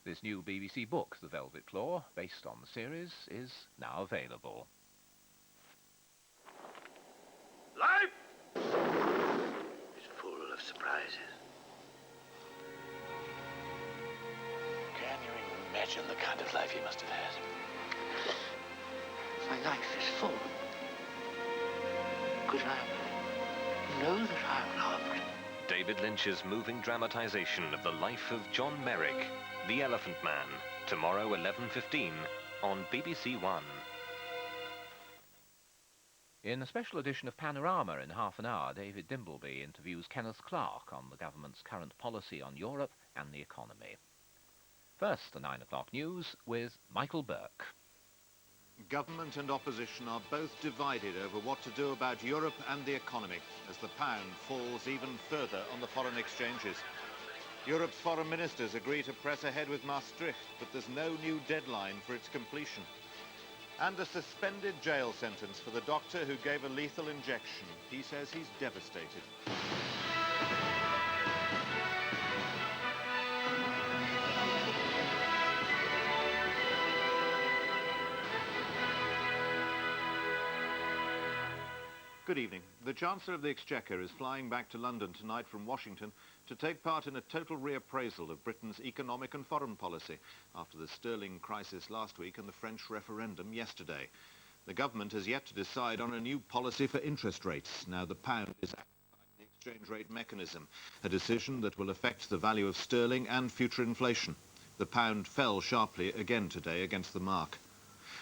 This new BBC book, The Velvet Claw, based on the series, is now available. Life is full of surprises. Can you imagine the kind of life he must have had? My life is full. Could I know that I'm loved? David Lynch's moving dramatisation of the life of John Merrick, The Elephant Man, tomorrow 11:15 on BBC1. In a special edition of Panorama in half an hour, David Dimbleby interviews Kenneth Clarke on the government's current policy on Europe and the economy. First, the 9 o'clock news with Michael Buerk. Government and opposition are both divided over what to do about Europe and the economy as the pound falls even further on the foreign exchanges. Europe's foreign ministers agree to press ahead with Maastricht, but there's no new deadline for its completion. And a suspended jail sentence for the doctor who gave a lethal injection. He says he's devastated. Good evening. The Chancellor of the Exchequer is flying back to London tonight from Washington to take part in a total reappraisal of Britain's economic and foreign policy after the sterling crisis last week and the French referendum yesterday. The government has yet to decide on a new policy for interest rates. Now the pound is activating the exchange rate mechanism, a decision that will affect the value of sterling and future inflation. The pound fell sharply again today against the mark.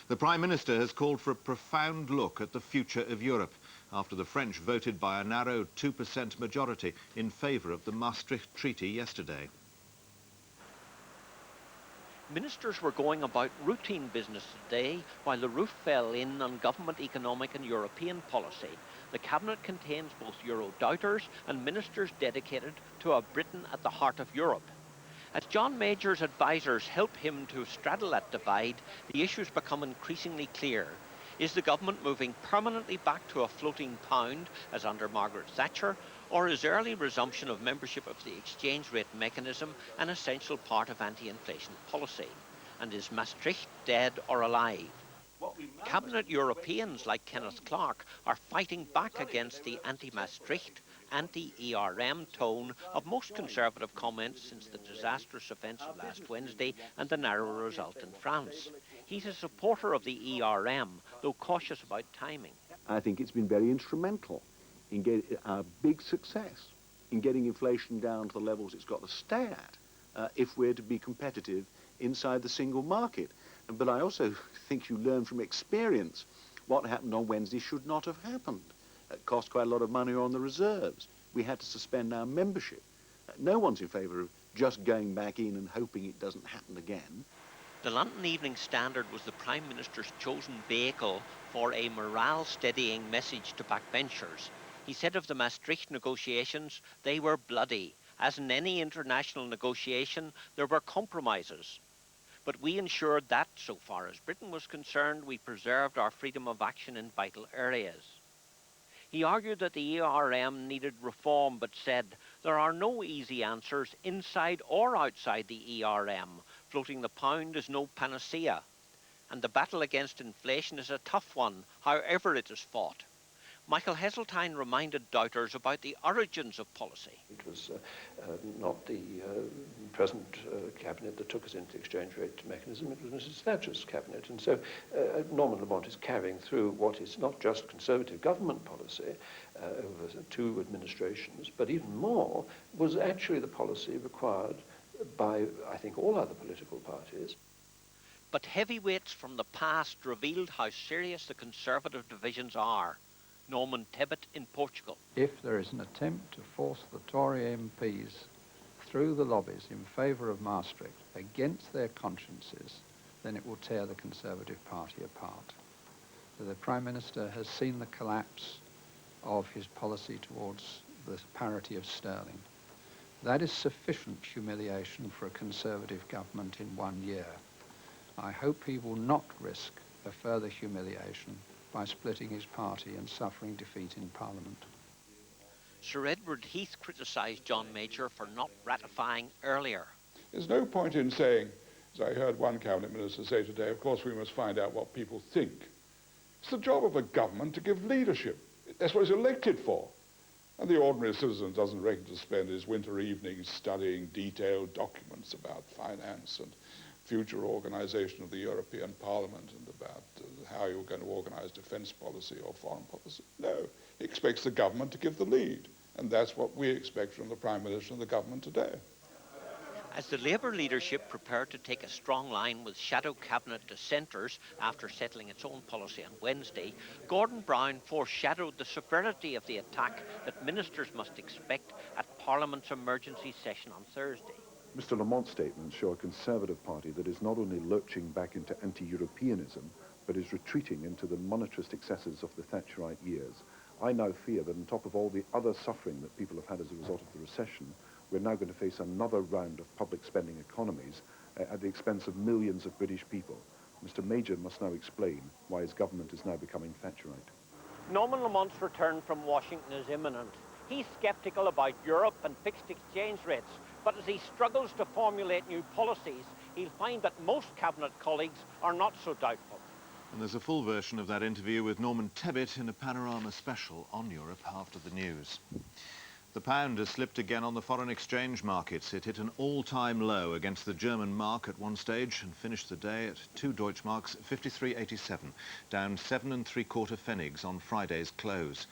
The Prime Minister has called for a profound look at the future of Europe after the French voted by a narrow 2% majority in favour of the Maastricht Treaty yesterday. Ministers were going about routine business today while the roof fell in on government economic and European policy. The cabinet contains both Euro doubters and ministers dedicated to a Britain at the heart of Europe. As John Major's advisers help him to straddle that divide, the issues become increasingly clear. Is the government moving permanently back to a floating pound, as under Margaret Thatcher, or is early resumption of membership of the exchange rate mechanism an essential part of anti-inflation policy? And is Maastricht dead or alive? Cabinet Europeans like Kenneth Clarke are fighting back against the anti-Maastricht, anti-ERM tone of most Conservative comments since the disastrous events of last Wednesday and the narrow result in France. He's a supporter of the ERM, though cautious about timing. I think it's been very instrumental in getting a big success in getting inflation down to the levels it's got to stay at if we're to be competitive inside the single market. But I also think you learn from experience what happened on Wednesday should not have happened. It cost quite a lot of money on the reserves. We had to suspend our membership. No one's in favour of just going back in and hoping it doesn't happen again. The London Evening Standard was the Prime Minister's chosen vehicle for a morale-steadying message to backbenchers. He said of the Maastricht negotiations, they were bloody. As in any international negotiation, there were compromises. But we ensured that, so far as Britain was concerned, we preserved our freedom of action in vital areas. He argued that the ERM needed reform, but said there are no easy answers inside or outside the ERM. Floating the pound is no panacea. And the battle against inflation is a tough one, however it is fought. Michael Heseltine reminded doubters about the origins of policy. It was not the present cabinet that took us into the exchange rate mechanism, it was Mrs. Thatcher's cabinet. And so Norman Lamont is carrying through what is not just Conservative government policy over 2 administrations, but even more was actually the policy required by, I think, all other political parties. But heavyweights from the past revealed how serious the Conservative divisions are. Norman Tebbit in Portugal. If there is an attempt to force the Tory MPs through the lobbies in favour of Maastricht against their consciences, then it will tear the Conservative Party apart. The Prime Minister has seen the collapse of his policy towards the parity of sterling. That is sufficient humiliation for a Conservative government in 1 year. I hope he will not risk a further humiliation by splitting his party and suffering defeat in Parliament. Sir Edward Heath criticised John Major for not ratifying earlier. There's no point in saying As I heard one cabinet minister say today, of course we must find out what people think. It's the job of a government to give leadership. That's what it's elected for. And the ordinary citizen doesn't reckon to spend his winter evenings studying detailed documents about finance and future organisation of the European Parliament and about how you're going to organise defence policy or foreign policy. No, he expects the government to give the lead. And that's what we expect from the Prime Minister and the government today. As the Labour leadership prepared to take a strong line with shadow cabinet dissenters after settling its own policy on Wednesday, Gordon Brown foreshadowed the severity of the attack that ministers must expect at Parliament's emergency session on Thursday. Mr. Lamont's statements show a Conservative Party that is not only lurching back into anti-Europeanism, but is retreating into the monetarist excesses of the Thatcherite years. I now fear that on top of all the other suffering that people have had as a result of the recession, we're now going to face another round of public spending economies at the expense of millions of British people. Mr. Major must now explain why his government is now becoming Thatcherite. Norman Lamont's return from Washington is imminent. He's sceptical about Europe and fixed exchange rates, but as he struggles to formulate new policies, he'll find that most cabinet colleagues are not so doubtful. And there's a full version of that interview with Norman Tebbit in a Panorama special on Europe after the news. The pound has slipped again on the foreign exchange markets. It hit an all-time low against the German mark at one stage and finished the day at 2 Deutschmarks 53.87, down 7 3/4 pfennigs on Friday's close.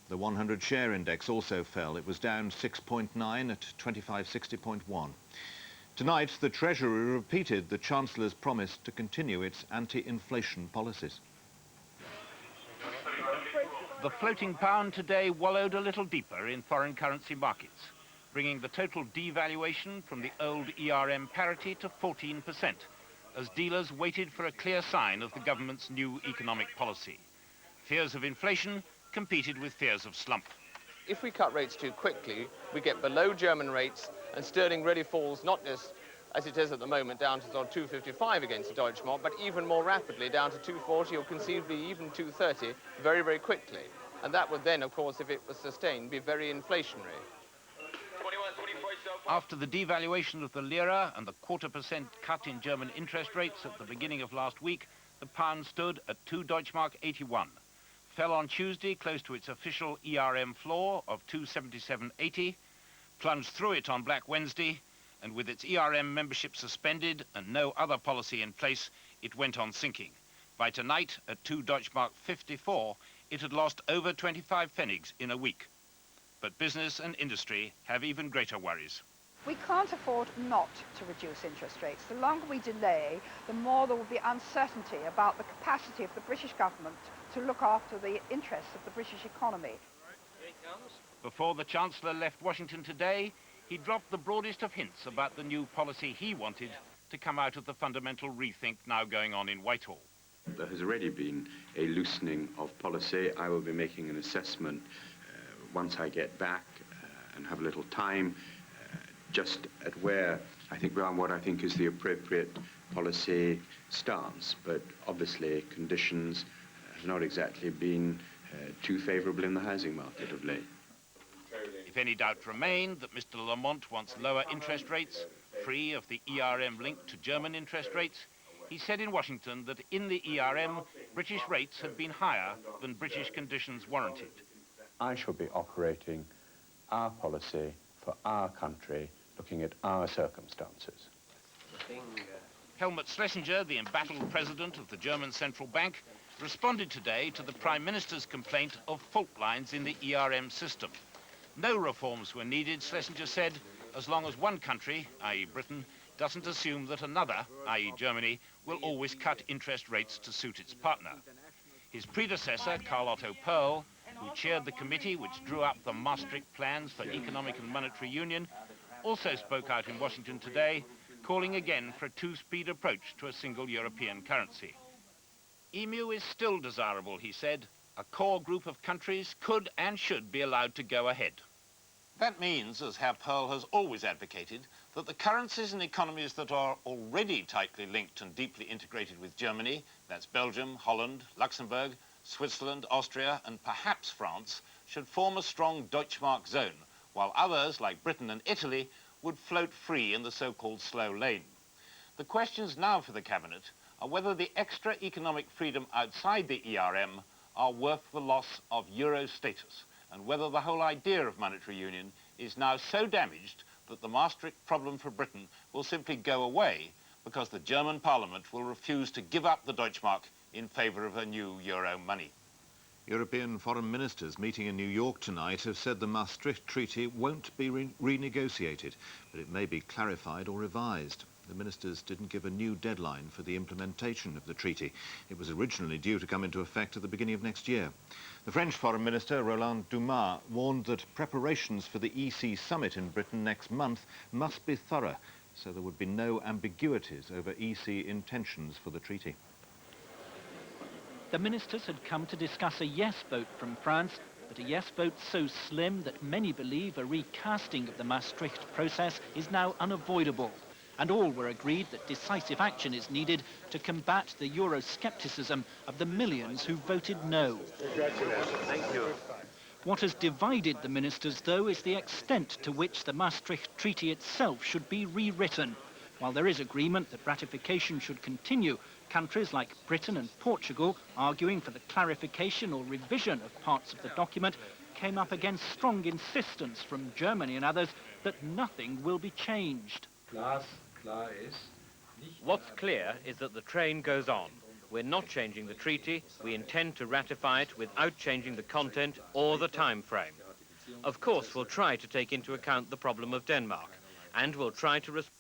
The 100 share index also fell. It was down 6.9 at 2560.1. Tonight, the Treasury repeated the Chancellor's promise to continue its anti-inflation policies. The floating pound today wallowed a little deeper in foreign currency markets, bringing the total devaluation from the old ERM parity to 14%, as dealers waited for a clear sign of the government's new economic policy. Fears of inflation competed with fears of slump. If we cut rates too quickly, we get below German rates, and sterling really falls not just as it is at the moment down to sort of 255 against the Deutschmark, but even more rapidly down to 240 or conceivably even 230 very, very quickly. And that would then, of course, if it was sustained, be very inflationary. After the devaluation of the lira and the 0.25% cut in German interest rates at the beginning of last week, the pound stood at 2 Deutschmark 81. Fell on Tuesday close to its official ERM floor of 277.80, plunged through it on Black Wednesday, and with its ERM membership suspended and no other policy in place, it went on sinking. By tonight, at 2 Deutschmark 54, it had lost over 25 pfennigs in a week. But business and industry have even greater worries. We can't afford not to reduce interest rates. The longer we delay, the more there will be uncertainty about the capacity of the British government to look after the interests of the British economy. Here he comes. Before the Chancellor left Washington today, he dropped the broadest of hints about the new policy he wanted to come out of the fundamental rethink now going on in Whitehall. There has already been a loosening of policy. I will be making an assessment once I get back and have a little time, just at where I think what I think is the appropriate policy stance. But obviously conditions have not exactly been too favourable in the housing market of late. If any doubt remained that Mr. Lamont wants lower interest rates, free of the ERM link to German interest rates, he said in Washington that in the ERM, British rates had been higher than British conditions warranted. I shall be operating our policy for our country, looking at our circumstances. Helmut Schlesinger, the embattled president of the German Central Bank, responded today to the Prime Minister's complaint of fault lines in the ERM system. No reforms were needed, Schlesinger said, as long as one country, i.e. Britain, doesn't assume that another, i.e. Germany, will always cut interest rates to suit its partner. His predecessor, Karl Otto Perl, who chaired the committee which drew up the Maastricht plans for economic and monetary union, also spoke out in Washington today, calling again for a two-speed approach to a single European currency. EMU is still desirable, he said. A core group of countries could and should be allowed to go ahead. That means, as Herr Perl has always advocated, that the currencies and economies that are already tightly linked and deeply integrated with Germany, that's Belgium, Holland, Luxembourg, Switzerland, Austria, and perhaps France, should form a strong Deutschmark zone, while others, like Britain and Italy, would float free in the so-called slow lane. The questions now for the Cabinet are whether the extra economic freedom outside the ERM are worth the loss of euro status, and whether the whole idea of monetary union is now so damaged that the Maastricht problem for Britain will simply go away because the German Parliament will refuse to give up the Deutschmark in favour of a new euro money. European foreign ministers meeting in New York tonight have said the Maastricht Treaty won't be renegotiated, but it may be clarified or revised. The ministers didn't give a new deadline for the implementation of the treaty. It was originally due to come into effect at the beginning of next year. The French Foreign Minister, Roland Dumas, warned that preparations for the EC summit in Britain next month must be thorough, so there would be no ambiguities over EC intentions for the treaty. The ministers had come to discuss a yes vote from France, but a yes vote so slim that many believe a recasting of the Maastricht process is now unavoidable. And all were agreed that decisive action is needed to combat the Euroscepticism of the millions who voted no. Thank you. What has divided the ministers, though, is the extent to which the Maastricht Treaty itself should be rewritten. While there is agreement that ratification should continue, countries like Britain and Portugal, arguing for the clarification or revision of parts of the document, came up against strong insistence from Germany and others that nothing will be changed. What's clear is that the train goes on. We're not changing the treaty. We intend to ratify it without changing the content or the time frame. Of course, we'll try to take into account the problem of Denmark, and we'll try to respond